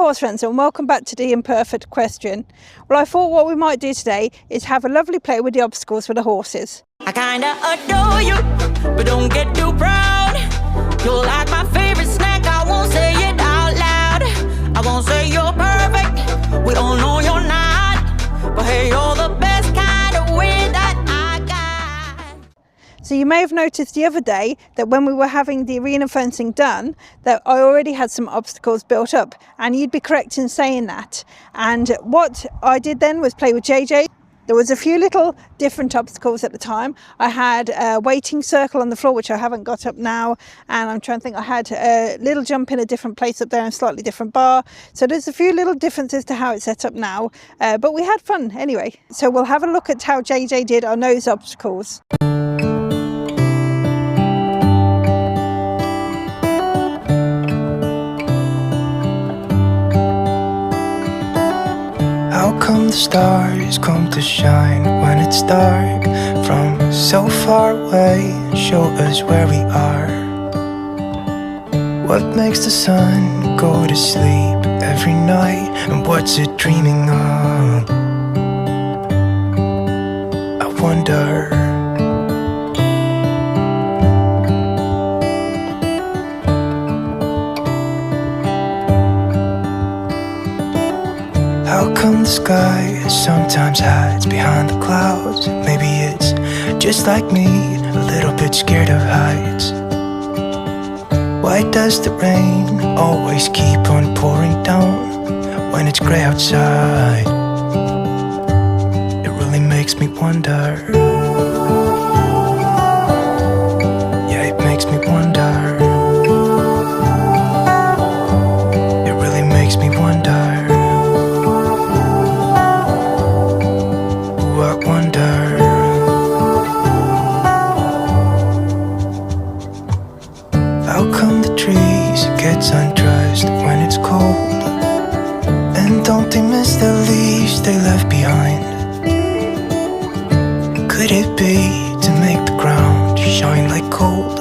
horse friends, and welcome back to the imperfect question. Well, I thought what we might do today is have a lovely play with the obstacles for the horses. I kinda adore you, but don't get too proud. You're like my favorite snack, I won't say it out loud. I won't say you're perfect, we all know you're not. But hey, you're the best kind of way that I got. So you may have noticed the other day that when we were having the arena fencing done, that I already had some obstacles built up, and you'd be correct in saying that. And what I did then was play with JJ. There was a few little different obstacles at the time. I had a waiting circle on the floor, which I haven't got up now. And I'm trying to think, I had a little jump in a different place up there and a slightly different bar. So there's a few little differences to how it's set up now. But we had fun anyway. So we'll have a look at how JJ did on those obstacles. How come the stars come to shine when it's dark from so far away and show us where we are? What makes the sun go to sleep every night, and what's it dreaming of? I wonder. How come the sky sometimes hides behind the clouds? Maybe it's just like me, a little bit scared of heights. Why does the rain always keep on pouring down when it's grey outside? It really makes me wonder. Yeah, it makes me wonder. It really makes me wonder. Undressed when it's cold, and don't they miss the leaves they left behind? Could it be to make the ground shine like gold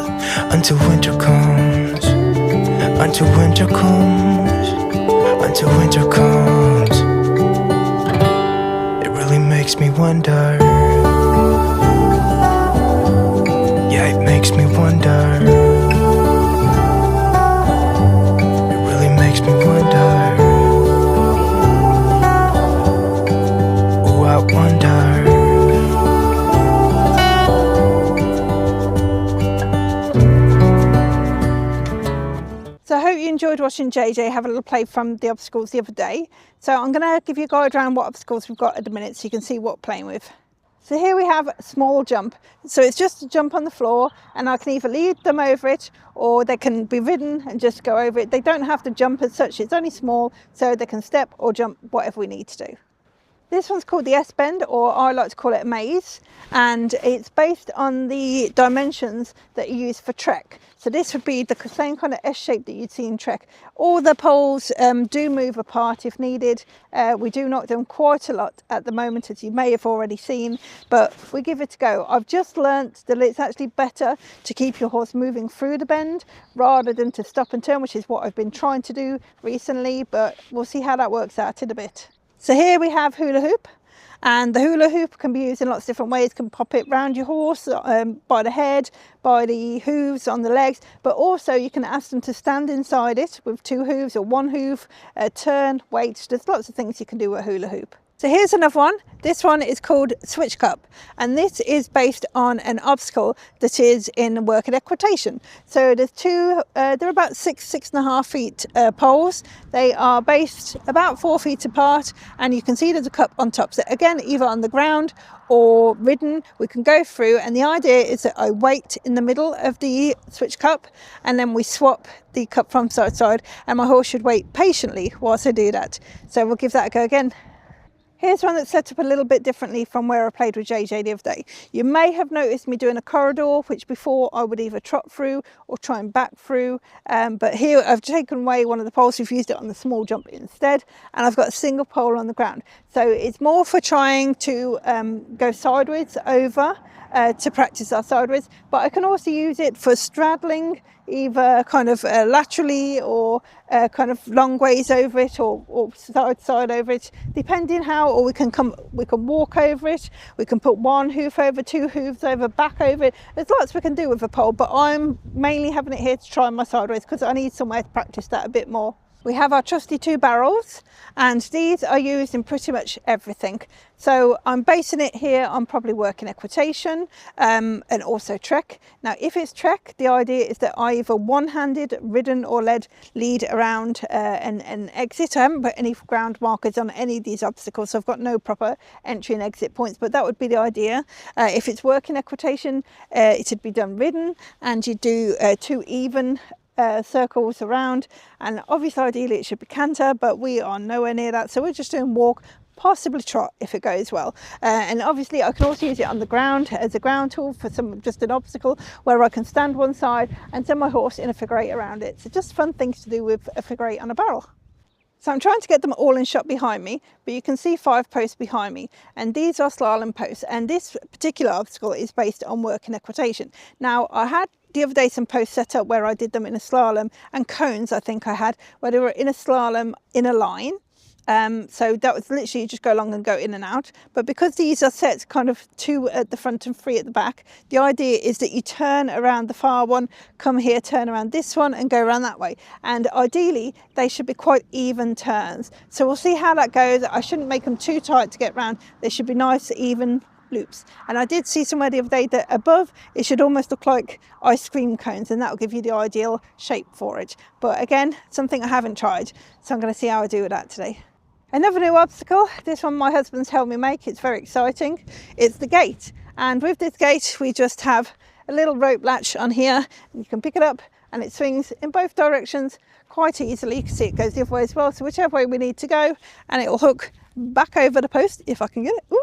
until winter comes? Until winter comes, until winter comes. It really makes me wonder. Yeah, it makes me wonder. Me wonder. Oh, I wonder. So I hope you enjoyed watching JJ have a little play from the obstacles the other day. So I'm going to give you a guide around what obstacles we've got at the minute so you can see what we're playing with. So here we have a small jump. So it's just a jump on the floor, and I can either lead them over it or they can be ridden and just go over it. They don't have to jump as such, it's only small, so they can step or jump whatever we need to do. This one's called the S-bend, or I like to call it a maze, and it's based on the dimensions that you use for Trec. So this would be the same kind of S shape that you'd see in Trek. All the poles do move apart if needed. We do knock them quite a lot at the moment, as you may have already seen, but we give it a go. I've just learnt that it's actually better to keep your horse moving through the bend rather than to stop and turn, which is what I've been trying to do recently, but we'll see how that works out in a bit. So here we have hula hoop, and the hula hoop can be used in lots of different ways. You can pop it round your horse by the head, by the hooves on the legs, but also you can ask them to stand inside it with two hooves or one hoof, turn, wait. There's lots of things you can do with a hula hoop. So here's another one. This one is called Switch Cup, and this is based on an obstacle that is in work at Equitation. So there's two, they're about 6.5 feet poles. They are based about 4 feet apart, and you can see there's a cup on top. So again, either on the ground or ridden, we can go through, and the idea is that I wait in the middle of the switch cup, and then we swap the cup from side to side, and my horse should wait patiently whilst I do that. So we'll give that a go again. Here's one that's set up a little bit differently from where I played with JJ the other day. You may have noticed me doing a corridor, which before I would either trot through or try and back through. But here I've taken away one of the poles, we've used it on the small jump instead, and I've got a single pole on the ground. So it's more for trying to go sideways over to practice our sideways, but I can also use it for straddling, either kind of laterally or kind of long ways over it, or side over it, depending how. Or we can walk over it, we can put one hoof over, two hoofs over, back over it. There's lots we can do with a pole, but I'm mainly having it here to try my sideways because I need somewhere to practice that a bit more. We have our trusty 2 barrels, and these are used in pretty much everything. So I'm basing it here on probably working equitation and also Trec. Now if it's Trek, the idea is that I either one-handed, ridden or led lead around an exit. I haven't put any ground markers on any of these obstacles, so I've got no proper entry and exit points, but that would be the idea. If it's working equitation, it should be done ridden, and you do 2 even circles around, and obviously ideally it should be canter, but we are nowhere near that, so we're just doing walk, possibly trot if it goes well. And obviously I can also use it on the ground as a ground tool for just an obstacle where I can stand one side and send my horse in a figure 8 around it. So just fun things to do with a figure 8 on a barrel. So I'm trying to get them all in shot behind me, but you can see 5 posts behind me, and these are slalom posts, and this particular obstacle is based on working equitation. Now I had the other day some posts set up where I did them in a slalom, and cones I think I had where they were in a slalom in a line. So that was literally just go along and go in and out. But because these are set kind of 2 at the front and 3 at the back, the idea is that you turn around the far one, come here, turn around this one and go around that way. And ideally they should be quite even turns. So we'll see how that goes. I shouldn't make them too tight to get round. They should be nice, even loops. And I did see somewhere the other day that above it should almost look like ice cream cones, and that will give you the ideal shape for it. But again, something I haven't tried, so I'm going to see how I do with that today. Another new obstacle, this one my husband's helped me make. It's very exciting. It's the gate, and with this gate we just have a little rope latch on here, and you can pick it up and it swings in both directions quite easily. You can see it goes the other way as well, so whichever way we need to go, and it will hook back over the post if I can get it. Ooh,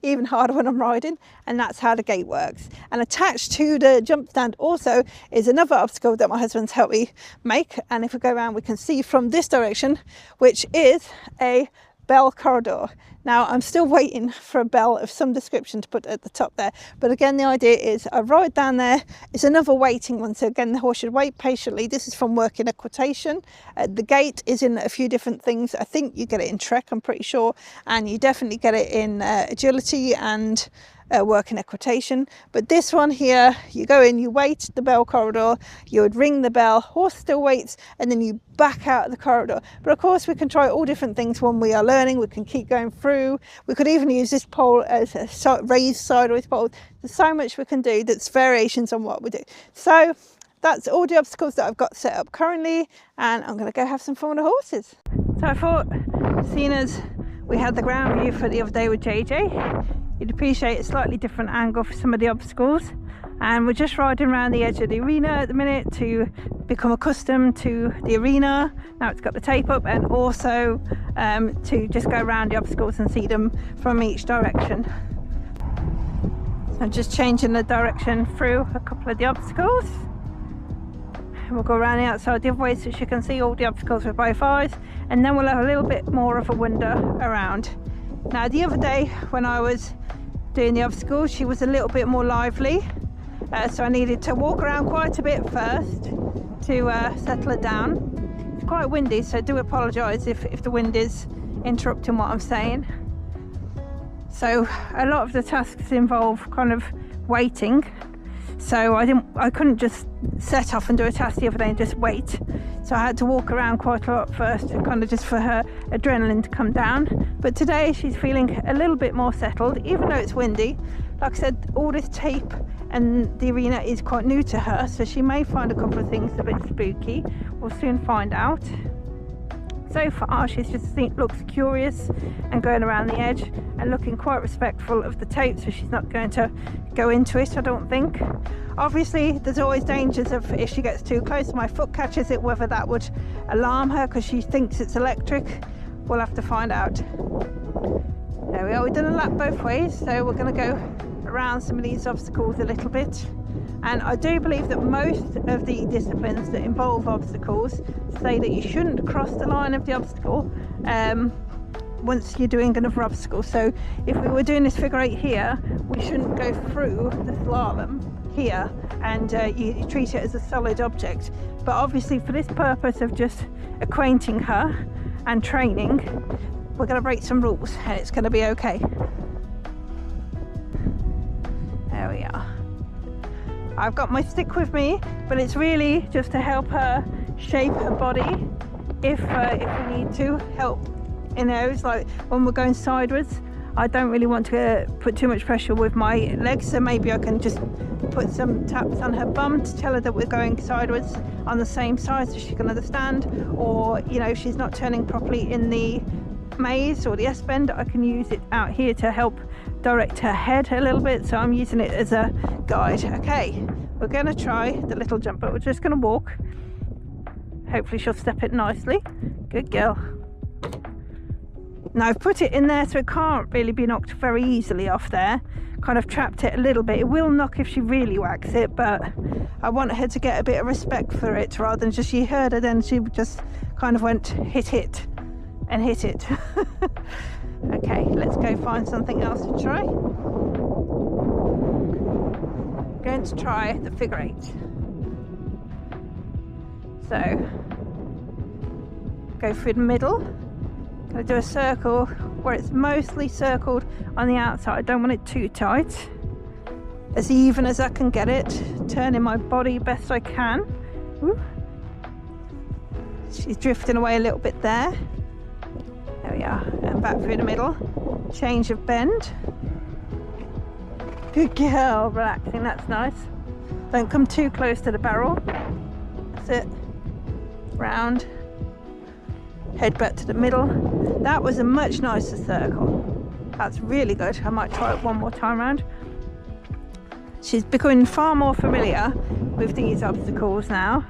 even harder when I'm riding, and that's how the gate works. And attached to the jump stand also is another obstacle that my husband's helped me make, and if we go around we can see from this direction, which is a bell corridor. Now I'm still waiting for a bell of some description to put at the top there, but again the idea is I ride down there. It's another waiting one, so again the horse should wait patiently. This is from working equitation. The gate is in a few different things. I think you get it in Trek, I'm pretty sure, and you definitely get it in agility and working equitation. But this one here, you go in, you wait the bell corridor, you would ring the bell, horse still waits, and then you back out of the corridor. But of course we can try all different things when we are learning. We can keep going through. We could even use this pole as a raised sideways pole. There's so much we can do that's variations on what we do. So that's all the obstacles that I've got set up currently, and I'm going to go have some fun with the horses. So I thought, seeing as we had the ground view for the other day with JJ, you'd appreciate a slightly different angle for some of the obstacles. And we're just riding around the edge of the arena at the minute to become accustomed to the arena. Now it's got the tape up, and also to just go around the obstacles and see them from each direction. So I'm just changing the direction through a couple of the obstacles. We'll go around the outside the other way so you can see all the obstacles with both eyes, and then we'll have a little bit more of a wander around. Now the other day when I was doing the obstacles, she was a little bit more lively, so I needed to walk around quite a bit first to settle it down. It's quite windy, so I do apologise if the wind is interrupting what I'm saying. So a lot of the tasks involve kind of waiting, so I couldn't just set off and do a task the other day and just wait. So I had to walk around quite a lot first, kind of just for her adrenaline to come down. But today she's feeling a little bit more settled, even though it's windy. Like I said, all this tape and the arena is quite new to her, so she may find a couple of things a bit spooky. We'll soon find out. So far she's just looks curious and going around the edge and looking quite respectful of the tape, so she's not going to go into it, I don't think. Obviously there's always dangers of if she gets too close, my foot catches it, whether that would alarm her because she thinks it's electric. We'll have to find out. There we are, we've done a lap both ways, so we're going to go around some of these obstacles a little bit. And I do believe that most of the disciplines that involve obstacles say that you shouldn't cross the line of the obstacle once you're doing another obstacle. So if we were doing this figure 8 here, we shouldn't go through the slalom here, and you treat it as a solid object. But obviously for this purpose of just acquainting her and training, we're going to break some rules and it's going to be okay. There we are. I've got my stick with me, but it's really just to help her shape her body if we need to help. You know, it's like when we're going sideways, I don't really want to put too much pressure with my legs, so maybe I can just put some taps on her bum to tell her that we're going sideways on the same side so she can understand. Or, you know, if she's not turning properly in the maze or the S-bend, I can use it out here to help direct her head a little bit, so I'm using it as a guide. Okay, we're going to try the little jump, but we're just going to walk. Hopefully she'll step it nicely. Good girl. Now I've put it in there so it can't really be knocked very easily off there. Kind of trapped it a little bit. It will knock if she really whacks it, but I want her to get a bit of respect for it rather than just, she heard it then she just kind of went hit it and hit it. Okay, let's go find something else to try. Going to try the figure 8. So go through the middle. Going to do a circle where it's mostly circled on the outside. I don't want it too tight. As even as I can get it. Turning my body best I can. Ooh. She's drifting away a little bit there. There we are. And back through the middle. Change of bend. Good girl. Relaxing. That's nice. Don't come too close to the barrel. That's it. Round. Head back to the middle. That was a much nicer circle. That's really good. I might try it one more time round. She's becoming far more familiar with these obstacles now.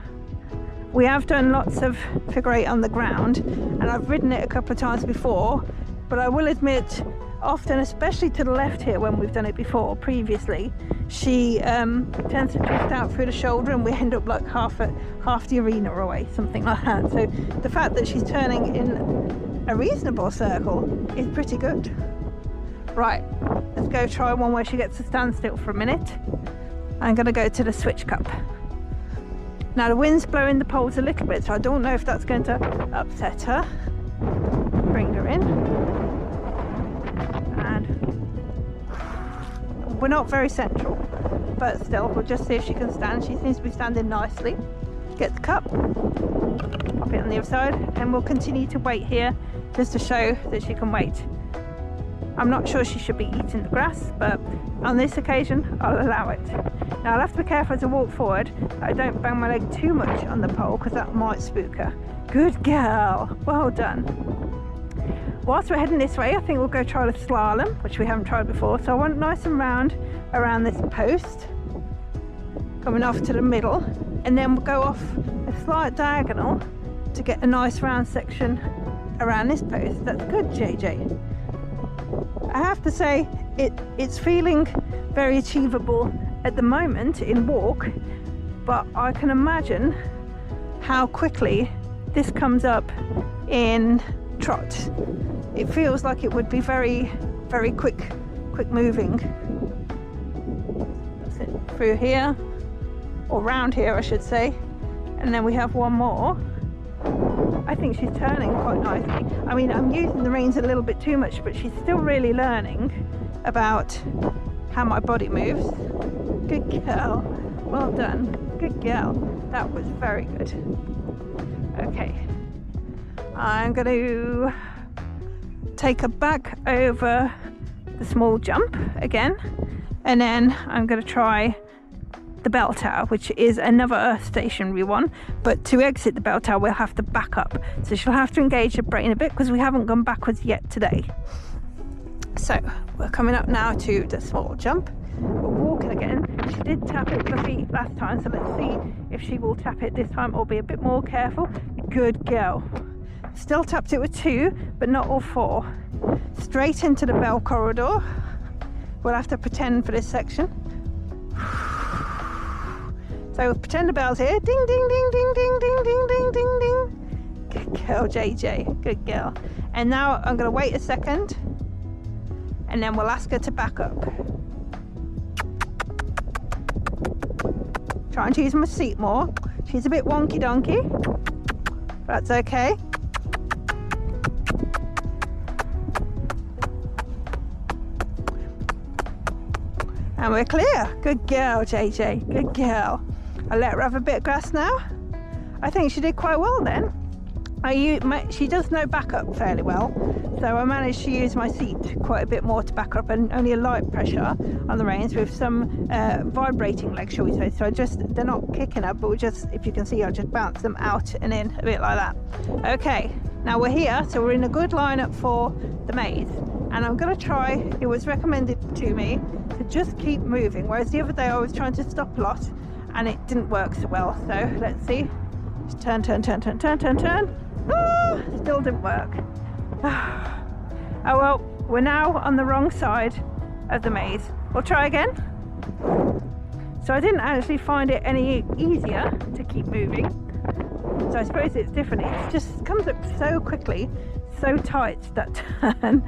We have done lots of figure 8 on the ground, and I've ridden it a couple of times before, but I will admit, often, especially to the left here when we've done it before previously, she tends to drift out through the shoulder and we end up like half the arena away, something like that. So the fact that she's turning in a reasonable circle is pretty good. Right, let's go try one where she gets to stand still for a minute. I'm going to go to the switch cup. Now the wind's blowing the poles a little bit, so I don't know if that's going to upset her. Bring her in. We're not very central, but still, we'll just see if she can stand. She seems to be standing nicely. Get the cup, pop it on the other side, and we'll continue to wait here just to show that she can wait. I'm not sure she should be eating the grass, but on this occasion, I'll allow it. Now I'll have to be careful as I walk forward that I don't bang my leg too much on the pole because that might spook her. Good girl, well done. Whilst we're heading this way, I think we'll go try the slalom, which we haven't tried before. So I want nice and round around this post, coming off to the middle, and then we'll go off a slight diagonal to get a nice round section around this post. That's good, JJ. I have to say, it's feeling very achievable at the moment in walk, but I can imagine how quickly this comes up in trot. It feels like it would be very, very quick moving. That's it. Through here, or round here I should say, and then we have one more. I think she's turning quite nicely. I mean, I'm using the reins a little bit too much, but she's still really learning about how my body moves. Good girl, well done. Good girl, that was very good. Okay, I'm going to take her back over the small jump again, and then I'm going to try the bell tower, which is another stationary one, but to exit the bell tower we'll have to back up, so she'll have to engage her brain a bit because we haven't gone backwards yet today. So we're coming up now to the small jump. We're walking again. She did tap it with her feet last time, so let's see if she will tap it this time or be a bit more careful. Good girl. Still tapped it with 2, but not all 4. Straight into the bell corridor. We'll have to pretend for this section. So pretend the bell's here. Ding, ding, ding, ding, ding, ding, ding, ding, ding, ding. Good girl, JJ. Good girl. And now I'm going to wait a second, and then we'll ask her to back up. Trying to use my seat more. She's a bit wonky donkey. That's okay. And we're clear. Good girl, JJ. Good girl. I'll let her have a bit of grass now. I think she did quite well then. She does know back up fairly well, so I managed to use my seat quite a bit more to back up, and only a light pressure on the reins with some vibrating legs, shall we say. So they're not kicking up, but if you can see, I'll just bounce them out and in a bit like that. Okay, now we're here, so we're in a good lineup for the maze, and I'm going to try, it was recommended to me to just keep moving, whereas the other day I was trying to stop a lot and it didn't work so well. So let's see. Just turn. Ah, still didn't work. Oh well, we're now on the wrong side of the maze. We'll try again. So I didn't actually find it any easier to keep moving. So I suppose it's different. It just comes up so quickly, so tight, that turn.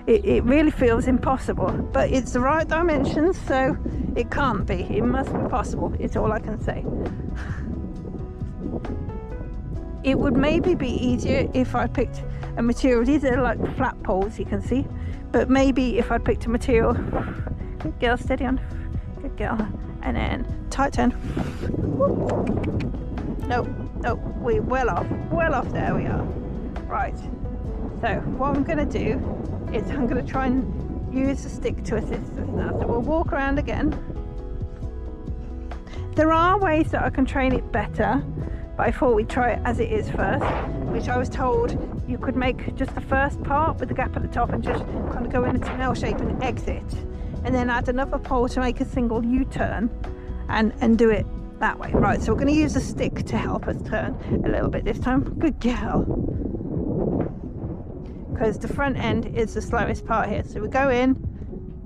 It really feels impossible. But it's the right dimensions, so it can't be. It must be possible. It's all I can say. It would maybe be easier if I picked a material. These are like flat poles, you can see. But maybe if I picked a material. Good girl, steady on. Good girl. And then tight turn. No, we're well off. There we are. Right. So what I'm going to do is I'm going to try and use the stick to assist us now. So we'll walk around again. There are ways that I can train it better, but I thought we'd try it as it is first, which I was told you could make just the first part with the gap at the top and just kind of go in a tunnel shape and exit, and then add another pole to make a single U-turn and do it that way. Right, so we're going to use a stick to help us turn a little bit this time. Good girl. Because the front end is the slowest part here. So we go in,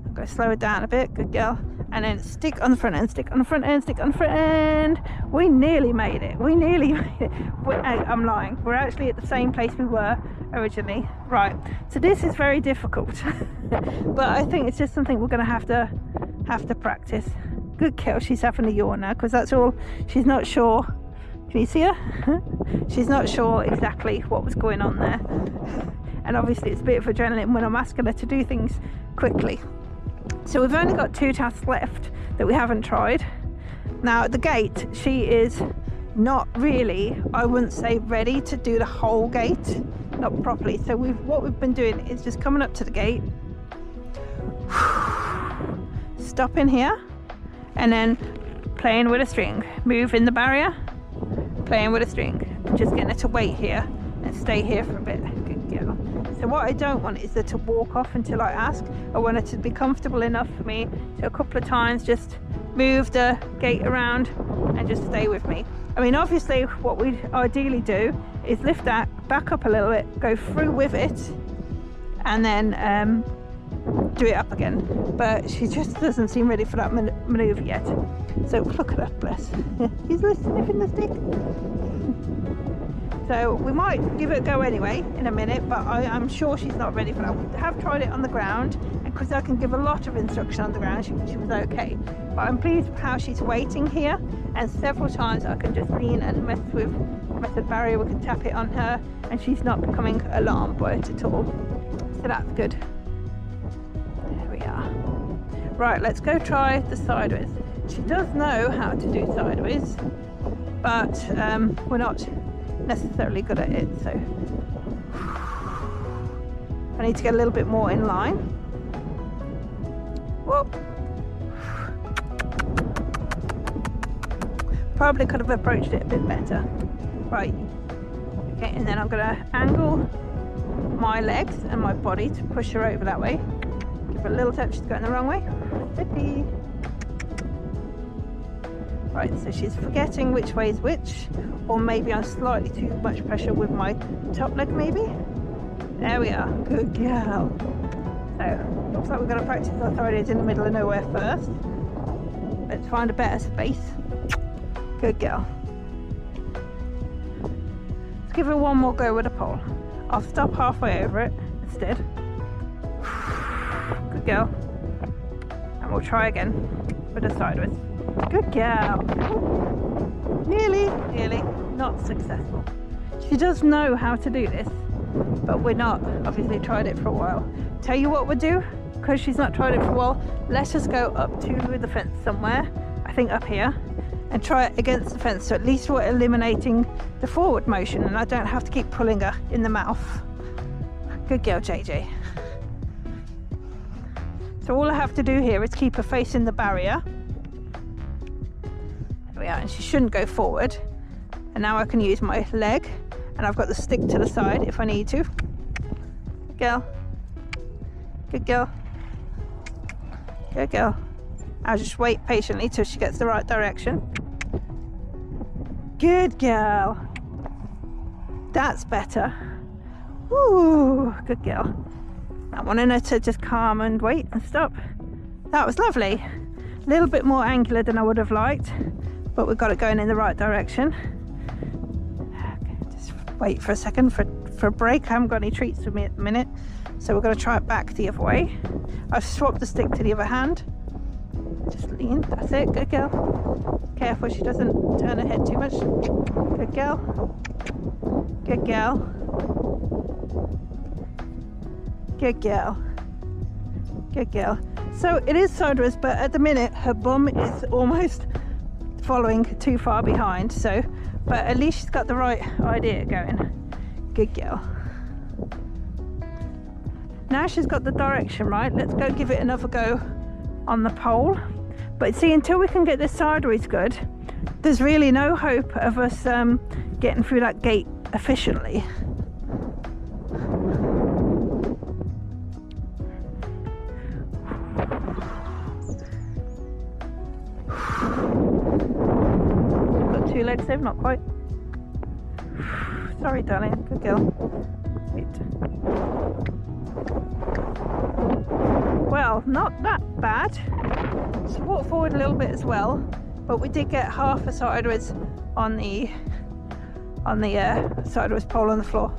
I'm going to slow it down a bit. Good girl. And then stick on the front end, stick on the front end, stick on the front end. We nearly made it. I'm lying. We're actually at the same place we were originally. Right. So this is very difficult. But I think it's just something we're going to have to practice. Good girl. She's having a yawn now because that's all. She's not sure. Can you see her? She's not sure exactly what was going on there. And obviously it's a bit of adrenaline when I'm asking her to do things quickly. So we've only got 2 tasks left that we haven't tried. Now at the gate, she is not really, I wouldn't say ready to do the whole gate, not properly. So what we've been doing is just coming up to the gate, stopping here, and then playing with a string, moving the barrier, playing with a string, just getting her to wait here and stay here for a bit. Good girl. So what I don't want is her to walk off until I ask. I want her to be comfortable enough for me to a couple of times just move the gate around and just stay with me. I mean, obviously what we ideally do is lift that back up a little bit, go through with it, and then do it up again. But she just doesn't seem ready for that maneuver yet. So look at her, bless. She's sniffing the stick. So we might give it a go anyway in a minute, but I'm sure she's not ready for that. We have tried it on the ground, and because I can give a lot of instruction on the ground, she was okay. But I'm pleased with how she's waiting here, and several times I can just lean and mess the barrier. We can tap it on her, and she's not becoming alarmed by it at all. So that's good. There we are. Right, let's go try the sideways. She does know how to do sideways, but we're not necessarily good at it, so I need to get a little bit more in line. Whoop. Probably could have approached it a bit better. Right, okay, and then I'm going to angle my legs and my body to push her over that way. Give her a little touch. She's going the wrong way. Steady. Right, so she's forgetting which way is which, or maybe I'm slightly too much pressure with my top leg, maybe. There we are. Good girl. So, looks like we're going to practice our sideways in the middle of nowhere first. Let's find a better space. Good girl. give her one more go with a pole. I'll stop halfway over it instead. Good girl. And we'll try again with a sideways. Good girl. Nearly, not successful. She does know how to do this, but we're not obviously tried it for a while. Tell you what we'll do, because she's not tried it for a while, let's just go up to the fence somewhere, I think up here, and try it against the fence, so at least we're eliminating the forward motion and I don't have to keep pulling her in the mouth. Good girl, JJ. So all I have to do here is keep her facing the barrier. There we are, and she shouldn't go forward. And now I can use my leg, and I've got the stick to the side if I need to. Good girl. Good girl. Good girl. I'll just wait patiently till she gets the right direction. Good girl. That's better. Ooh, good girl. I wanted her to just calm and wait and stop. That was lovely. A little bit more angular than I would have liked, but we've got it going in the right direction. Okay, just wait for a second for a break. I haven't got any treats with me at the minute, so we're going to try it back the other way. I've swapped the stick to the other hand. Just lean, that's it, good girl. Careful she doesn't turn her head too much. Good girl. Good girl. Good girl. Good girl. So it is sideways, but at the minute her bum is almost following too far behind, so, but at least she's got the right idea going. Good girl. Now she's got the direction right, let's go give it another go on the pole. But see, until we can get this sideways good, there's really no hope of us getting through that gate efficiently. Got two legs there, not quite. Sorry darling, good girl. Wait. Well, not that bad. Just walk forward a little bit as well, but we did get half a sideways on the sideways pole on the floor.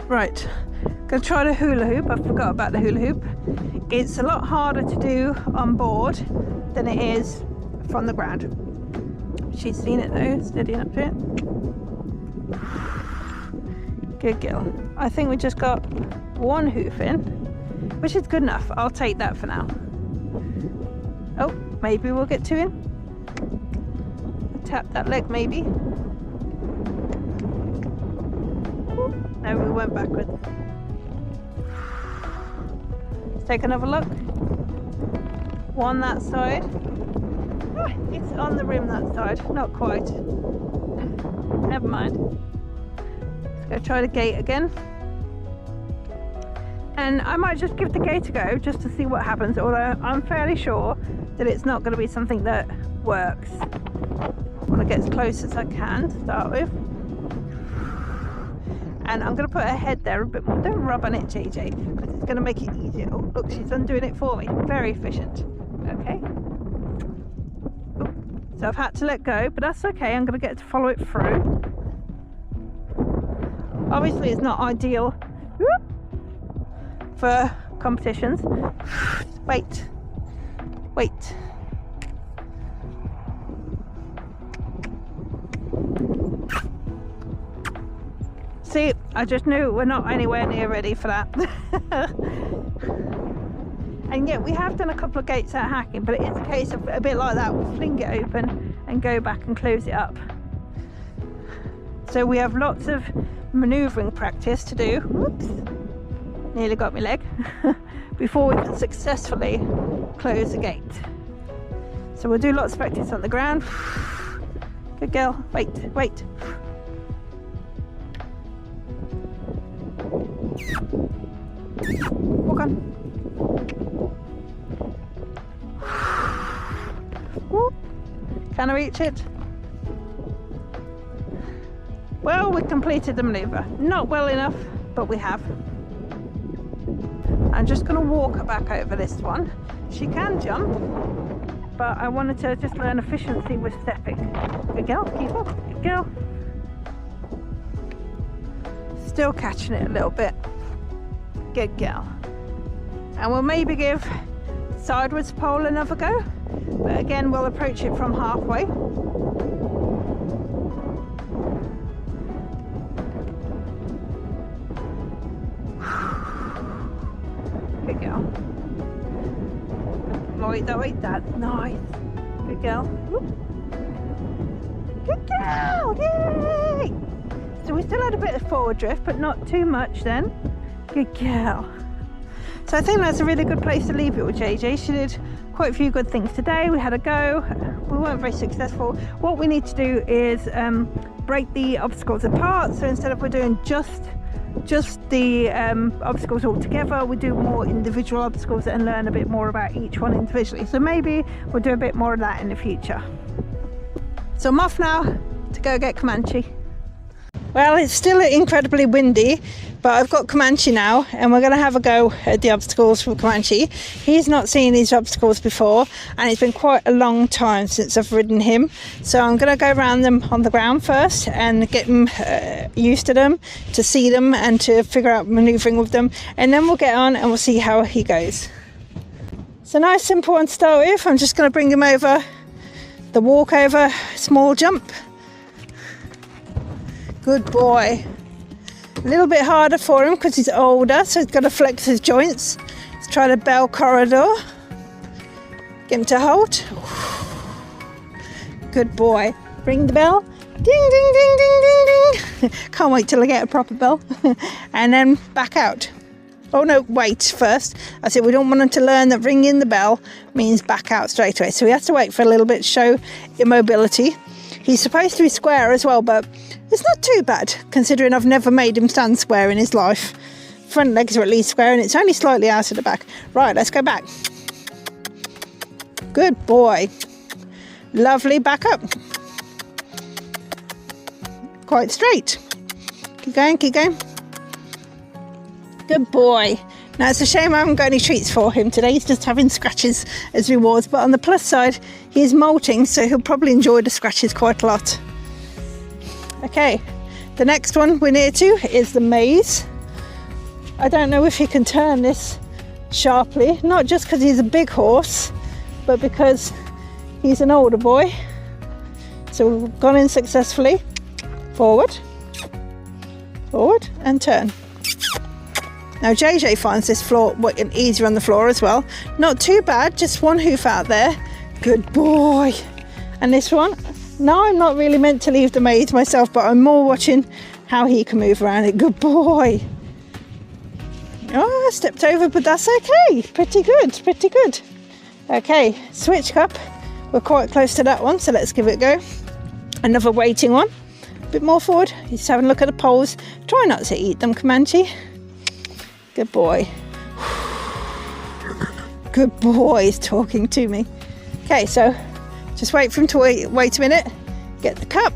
Right, gonna try the hula hoop. I forgot about the hula hoop. It's a lot harder to do on board than it is from the ground. She's seen it though, steadying up to it. Good girl. I think we just got one hoof in, which is good enough. I'll take that for now. Oh, maybe we'll get two in. Tap that leg maybe. No, we went backwards. Let's take another look. One that side. Ah, it's on the rim that side, not quite. Never mind. Let's go try the gate again. And I might just give the gate a go just to see what happens, although I'm fairly sure that it's not going to be something that works. I want to get as close as I can to start with. And I'm going to put her head there a bit more. Don't rub on it, JJ, because it's going to make it easier. Oh, look, she's undoing it for me. Very efficient. Okay. Oh, so I've had to let go, but that's okay. I'm going to get to follow it through. Obviously, it's not ideal for competitions. Wait. Wait. See, I just knew we're not anywhere near ready for that. And yet we have done a couple of gates out hacking, but it is a case of a bit like that. We'll fling it open and go back and close it up. So we have lots of manoeuvring practice to do. Whoops. Nearly got my leg. Before we can successfully close the gate. So we'll do lots of practice on the ground. Good girl. Wait, wait. Walk on. Whoop. Can I reach it? Well, we completed the manoeuvre. Not well enough, but we have. I'm just going to walk her back over this one. She can jump. but I wanted to just learn efficiency with stepping. Good girl, keep up, good girl. Still catching it a little bit. Good girl. And we'll maybe give sideways pole another go, but again we'll approach it from halfway. Good girl. Wait, that's nice. Good girl. Whoop. Good girl, yay! So we still had a bit of forward drift, but not too much then. Good girl. So I think that's a really good place to leave it with JJ. She did quite a few good things today. We had a go. We weren't very successful. What we need to do is break the obstacles apart. So instead of we're doing just the obstacles all together, we do more individual obstacles and learn a bit more about each one individually. So maybe we'll do a bit more of that in the future. So I'm off now to go get Comanche. Well, it's still incredibly windy, but I've got Comanche now and we're going to have a go at the obstacles with Comanche. He's not seen these obstacles before and it's been quite a long time since I've ridden him. So I'm going to go around them on the ground first and get him used to them, to see them and to figure out manoeuvring with them. And then we'll get on and we'll see how he goes. So nice simple one to start with. I'm just going to bring him over the walkover small jump. Good boy. A little bit harder for him because he's older, so he's got to flex his joints. Let's try the bell corridor. Get him to hold. Good boy. Ring the bell. Ding, ding, ding, ding, ding, ding. Can't wait till I get a proper bell. And then back out. Oh no, wait first. I said we don't want him to learn that ringing the bell means back out straight away. So we have to wait for a little bit to show immobility. He's supposed to be square as well, but it's not too bad considering I've never made him stand square in his life. Front legs are at least square and it's only slightly out of the back. Right, let's go back. Good boy. Lovely, back up. Quite straight. Keep going, keep going. Good boy. Now it's a shame I haven't got any treats for him today. He's just having scratches as rewards, but on the plus side, he's molting, so he'll probably enjoy the scratches quite a lot. Okay, the next one we're near to is the maze. I don't know if he can turn this sharply, not just because he's a big horse, but because he's an older boy. So we've gone in successfully. Forward, forward and turn. Now JJ finds this floor easier on the floor as well. Not too bad, just one hoof out there. Good boy. And this one, now I'm not really meant to leave the maze myself, but I'm more watching how he can move around it. Good boy. Oh, I stepped over, but that's okay. Pretty good, pretty good. Okay, switch cup. We're quite close to that one, so let's give it a go. Another waiting one. A bit more forward. He's having a look at the poles. Try not to eat them, Comanche. Good boy. Good boy, he's talking to me. Okay, so just wait for him to wait a minute. Get the cup.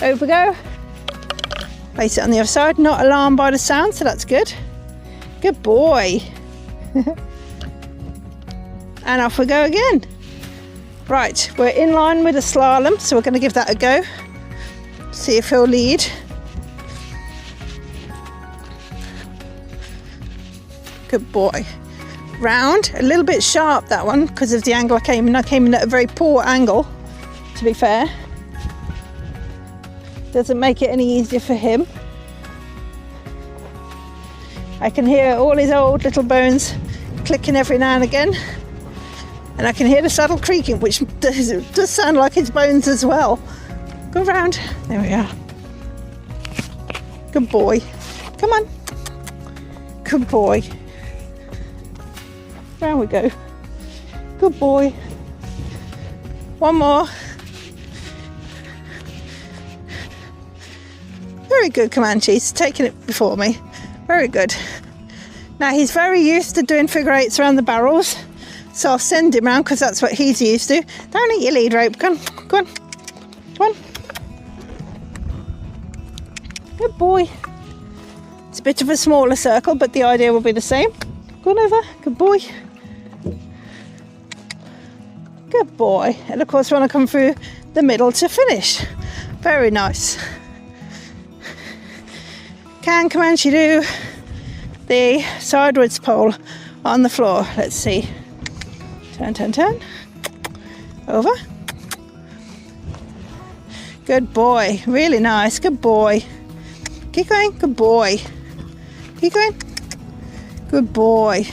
Over we go. Place it on the other side. Not alarmed by the sound, so that's good. Good boy. And off we go again. Right, we're in line with a slalom, so we're going to give that a go. See if he'll lead. Good boy. Round, a little bit sharp that one because of the angle I came in. I came in at a very poor angle, to be fair. Doesn't make it any easier for him. I can hear all his old little bones clicking every now and again. And I can hear the saddle creaking, which does sound like his bones as well. Go round. There we are. Good boy. Come on. Good boy. Round we go. Good boy. One more. Very good, Comanche. He's taking it before me. Very good. Now he's very used to doing figure eights around the barrels, so I'll send him around because that's what he's used to. Don't eat your lead rope. Come on, go on, go on. Good boy. It's a bit of a smaller circle, but the idea will be the same. Go on over. Good boy. Good boy. And of course we want to come through the middle to finish. Very nice. Can Comanche do the sideways pole on the floor? Let's see. Turn, turn, turn. Over. Good boy. Really nice. Good boy. Keep going. Good boy. Keep going. Good boy.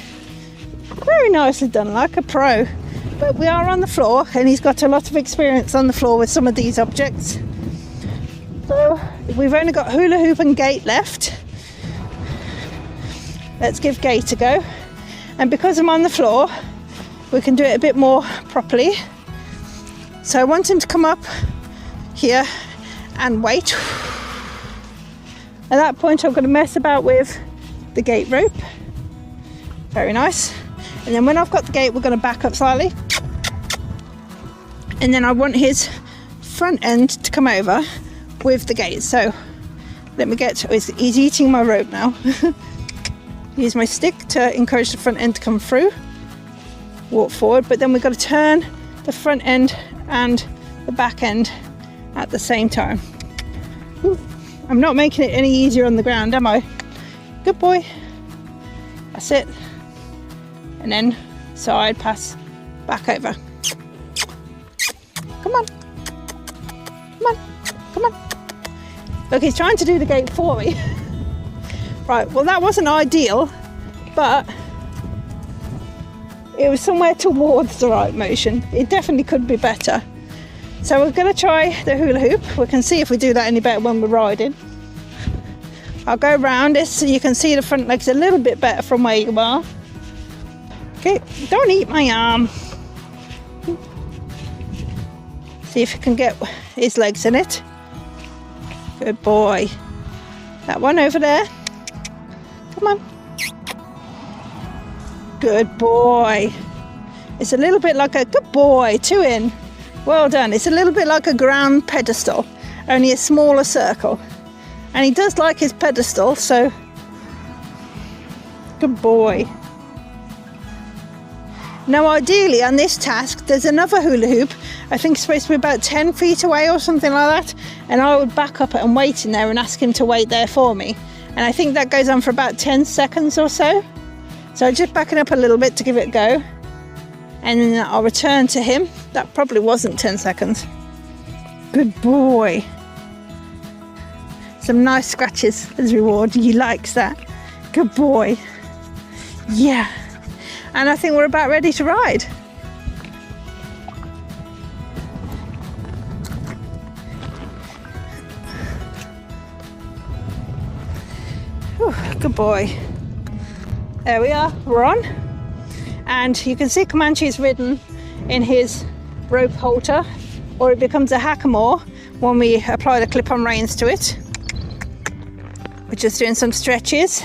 Very nicely done, like a pro. But we are on the floor, and he's got a lot of experience on the floor with some of these objects. So we've only got hula hoop and gate left. Let's give gate a go. And because I'm on the floor, we can do it a bit more properly. So I want him to come up here and wait. At that point, I'm going to mess about with the gate rope. Very nice. And then when I've got the gate, we're going to back up slightly. And then I want his front end to come over with the gate. So let me get, he's eating my rope now. Use my stick to encourage the front end to come through. Walk forward, but then we've got to turn the front end and the back end at the same time. Ooh, I'm not making it any easier on the ground, am I? Good boy. That's it. And then side pass back over. Come on. Come on. Come on. Look, he's trying to do the gate for me. Right, well that wasn't ideal, but it was somewhere towards the right motion. It definitely could be better. So we're going to try the hula hoop. We can see if we do that any better when we're riding. I'll go around it so you can see the front legs a little bit better from where you are. Okay, don't eat my arm. See if you can get his legs in it. Good boy. That one over there. Come on. Good boy. It's a little bit like a good boy. 2 in. Well done. It's a little bit like a ground pedestal, only a smaller circle. And he does like his pedestal, so good boy. Now ideally on this task there's another hula hoop. I think it's supposed to be about 10 feet away or something like that, and I would back up and wait in there and ask him to wait there for me, and I think that goes on for about 10 seconds or so. So just backing up a little bit to give it a go, and then I'll return to him. That probably wasn't 10 seconds. Good boy. Some nice scratches as reward. He likes that. Good boy. Yeah. And I think we're about ready to ride. Whew, good boy. There we are, we're on. And you can see Comanche is ridden in his rope halter, or it becomes a hackamore when we apply the clip-on reins to it. We're just doing some stretches.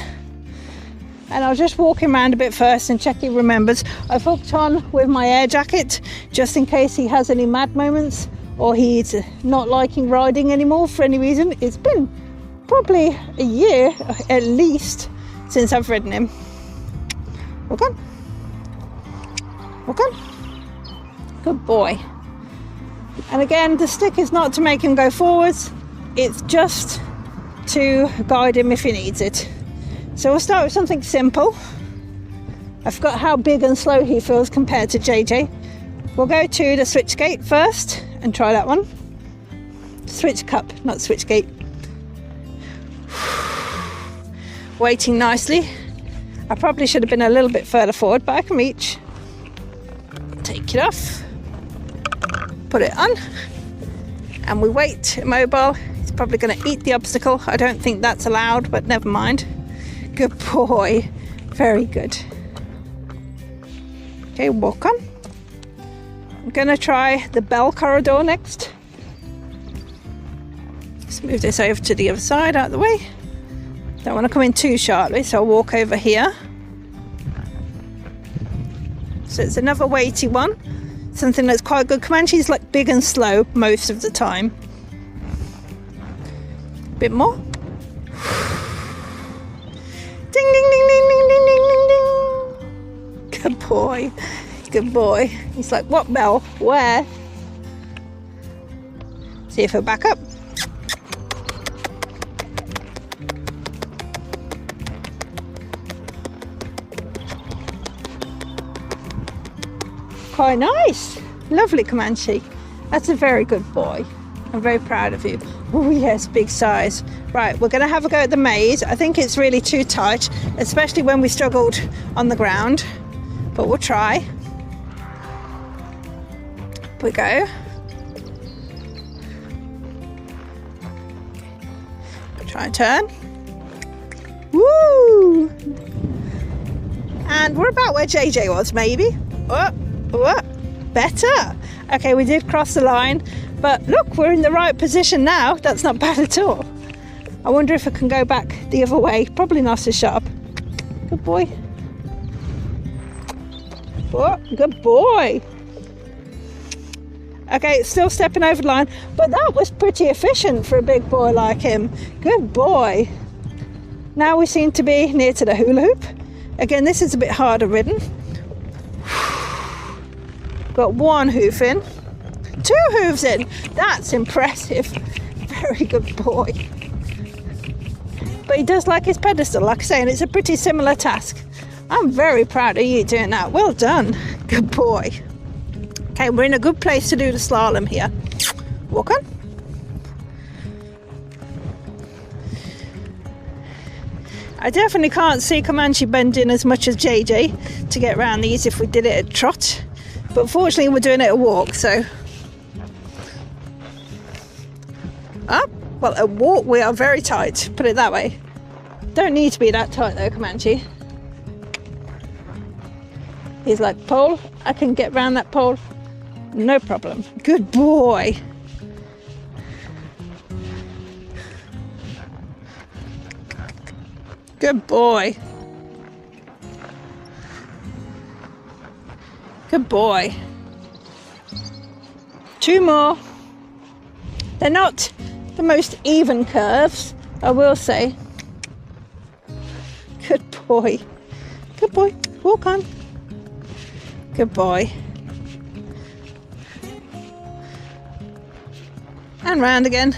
And I'll just walk him around a bit first and check he remembers. I've hooked on with my air jacket just in case he has any mad moments or he's not liking riding anymore for any reason. It's been probably a year at least since I've ridden him. Walk on. Walk on. Good boy. And again, the stick is not to make him go forwards, it's just to guide him if he needs it. So we'll start with something simple. I forgot how big and slow he feels compared to JJ. We'll go to the switch gate first and try that one. Switch cup, not switch gate. Waiting nicely. I probably should have been a little bit further forward, but I can reach. Take it off. Put it on. And we wait, immobile. He's probably going to eat the obstacle. I don't think that's allowed, but never mind. Good boy. Very good. Okay, walk on. I'm going to try the bell corridor next. Let's move this over to the other side, out of the way. Don't want to come in too sharply, so I'll walk over here. So it's another weighty one. Something that's quite good. Comanche's like big and slow most of the time. A bit more. Ding, ding, ding, ding, ding, ding, ding, ding, ding. Good boy. Good boy. He's like, what, Mel? Where? See if he'll back up. Quite nice. Lovely, Comanche. That's a very good boy. I'm very proud of you. Oh yes, big size. Right, we're going to have a go at the maze. I think it's really too tight, especially when we struggled on the ground. But we'll try. Up we go. Try and turn. Woo! And we're about where JJ was, maybe. Oh, better. Okay, we did cross the line, but look, we're in the right position now. That's not bad at all. I wonder if I can go back the other way. Probably not as sharp. Good boy. Oh, good boy. Okay, still stepping over the line, but that was pretty efficient for a big boy like him. Good boy. Now we seem to be near to the hula hoop. Again, this is a bit harder ridden. Got one hoof in, 2 hooves in. That's impressive. Very good boy. But he does like his pedestal, like I say, and it's a pretty similar task. I'm very proud of you doing that. Well done. Good boy. Okay, we're in a good place to do the slalom here. Walk on. I definitely can't see Comanche bending as much as JJ to get around these if we did it at trot. But fortunately we're doing it at walk, so. Up. Well, at walk we are very tight, put it that way. Don't need to be that tight though, Comanche. He's like, pole, I can get round that pole. No problem. Good boy. Good boy. Good boy. 2 more. They're not the most even curves, I will say. Good boy. Good boy. Walk on. Good boy. And round again.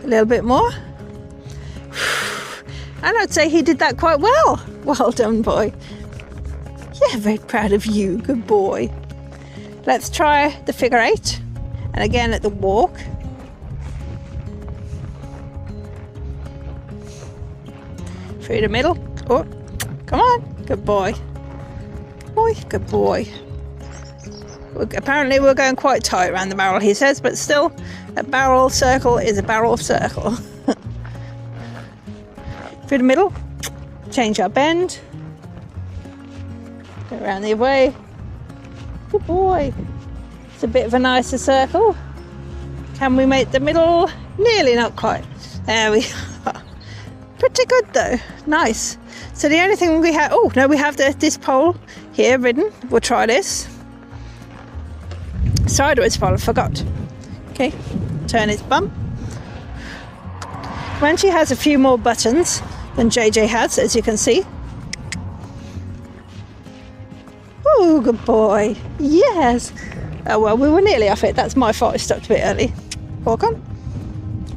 A little bit more. And I'd say he did that quite well. Well done, boy. Yeah, very proud of you. Good boy. Let's try the figure 8. And again at the walk. Through the middle. Oh, come on. Good boy. Boy, good boy. Apparently we're going quite tight around the barrel, he says, but still, a barrel circle is a barrel circle. Through the middle, change our bend, go around the other way. Good boy. It's a bit of a nicer circle. Can we make the middle? Nearly, not quite. There we are. Pretty good though, nice. So the only thing we have, oh no, we have this pole here ridden. We'll try this. Sideways pole, I forgot. Okay, turn its bum. Comanche has a few more buttons than JJ has, as you can see. Oh, good boy. Yes. Oh well, we were nearly off it. That's my fault. I stopped a bit early. Walk on.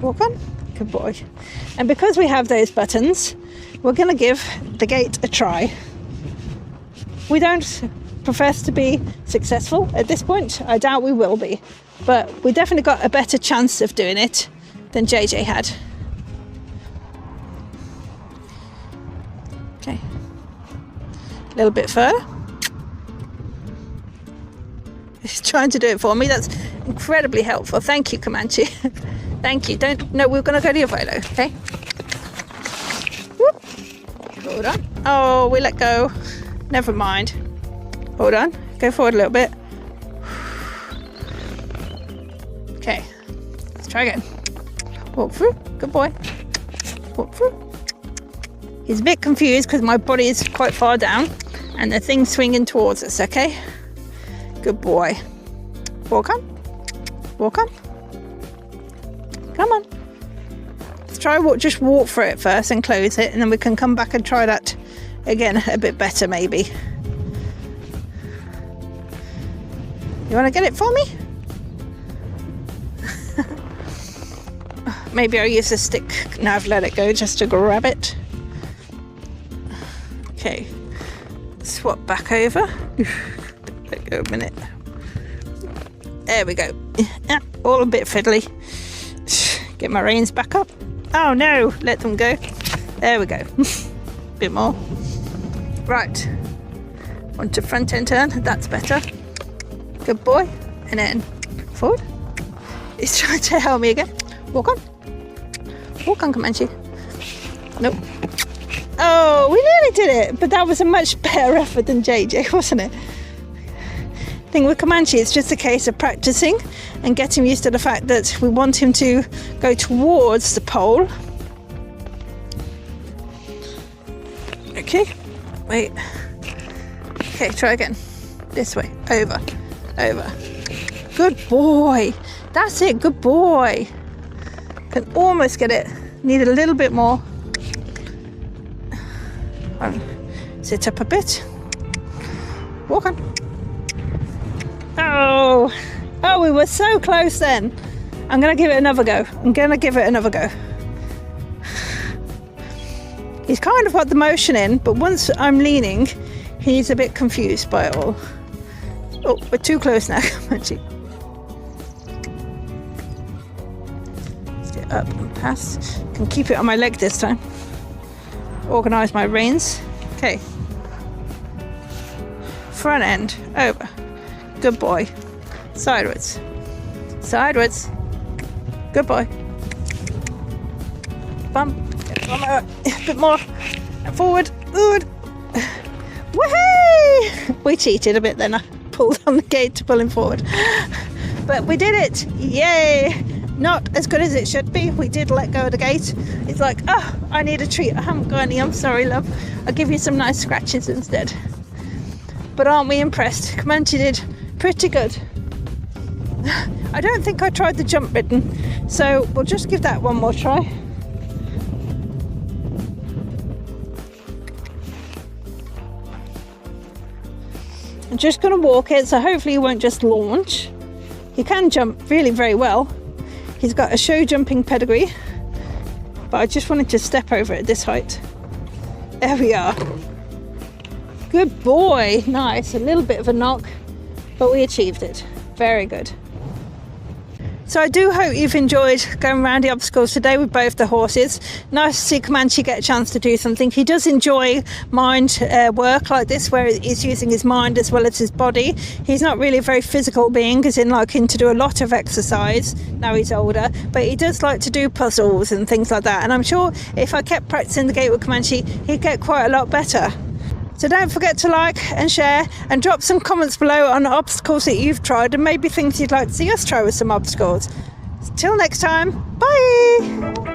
Walk on. Good boy. And because we have those buttons, we're going to give the gate a try. We don't profess to be successful at this point. I doubt we will be. But we definitely got a better chance of doing it than JJ had. Okay. A little bit further. He's trying to do it for me. That's incredibly helpful. Thank you, Comanche. Thank you. No, we're going to go the other way though, okay? Whoop. Hold on. Oh, we let go. Never mind. Hold on. Go forward a little bit. Okay. Let's try again. Walk through. Good boy. Walk through. He's a bit confused because my body is quite far down and the thing's swinging towards us, okay? Good boy. Walk on. Walk on. Come on. Let's try just walk through it first and close it, and then we can come back and try that again a bit better maybe. You want to get it for me? Maybe I'll use a stick. Now I've let it go just to grab it. Okay, swap back over. Let go a minute. There we go. All a bit fiddly. Get my reins back up. Oh no, let them go. There we go. Bit more. Right. Onto front end turn. That's better. Good boy. And then forward. He's trying to help me again. Walk on. Walk on, Comanche. Nope. Oh, we nearly did it, but that was a much better effort than JJ, wasn't it? Thing with Comanche, it's just a case of practicing and getting used to the fact that we want him to go towards the pole. Okay, wait. Okay, try again. This way, over. Good boy. That's it, good boy. Can almost get it. Need a little bit more. Sit up a bit. Walk on. Oh, we were so close then. I'm going to give it another go. He's kind of got the motion in, but once I'm leaning, he's a bit confused by it all. Oh, we're too close now. Stay up and pass. Can keep it on my leg this time. Organise my reins. Okay. Front end, over. Good boy. Sideways. Good boy. Bump. A bit more. And forward. Good. Woohoo! We cheated a bit then. I pulled on the gate to pull him forward. But we did it. Yay! Not as good as it should be. We did let go of the gate. It's like, oh, I need a treat. I haven't got any. I'm sorry, love. I'll give you some nice scratches instead. But aren't we impressed? Comanche did pretty good. I don't think I tried the jump ridden, so we'll just give that one more try. I'm just going to walk it, so hopefully he won't just launch. He can jump really very well. He's got a show jumping pedigree, but I just wanted to step over at this height. There we are. Good boy. Nice. A little bit of a knock, but we achieved it. Very good. So I do hope you've enjoyed going around the obstacles today with both the horses. Nice to see Comanche get a chance to do something. He does enjoy mind work like this, where he's using his mind as well as his body. He's not really a very physical being, as in liking to do a lot of exercise now he's older, but he does like to do puzzles and things like that. And I'm sure if I kept practicing the gate with Comanche, he'd get quite a lot better. So don't forget to like and share and drop some comments below on obstacles that you've tried and maybe things you'd like to see us try with some obstacles. Till next time, bye!